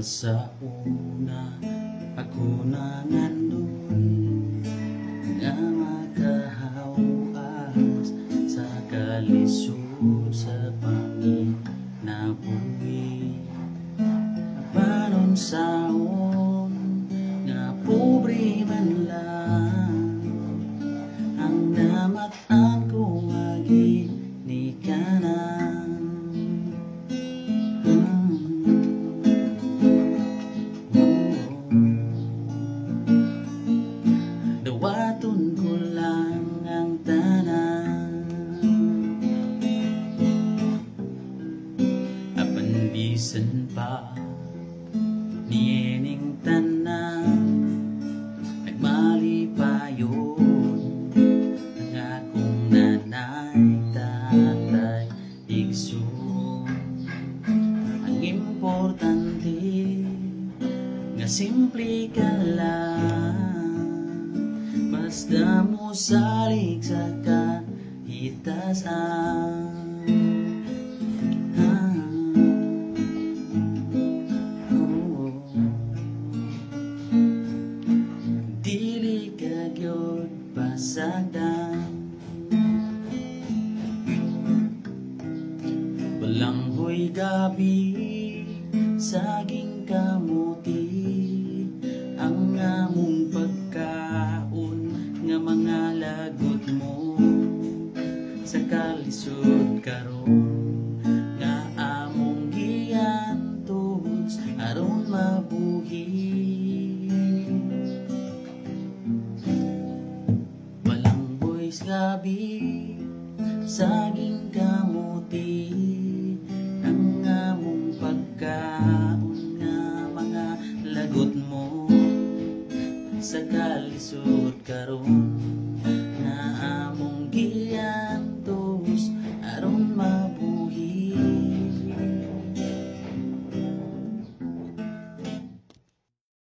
Sa una ako nangandun nga makahawas sa kalisod sa panginabuhi. Panon saon nga pobre man lang ang namatan ko agi ni kanan. Dawaton ko lang ang tanan, apan bisan pa niining tanan, nagmali pa yun ang akong nanay, tatay, igsoon. Ang importante nga simple ka lang, basta mo salig sa kahitasan. Dili ka gyud pasagdan, balanghoy gabi, saging kamuti ang among pagkaon nga mga lagot mo sa kalisod karon nga among giantos aron mabuhi. Walang boys gabi, saging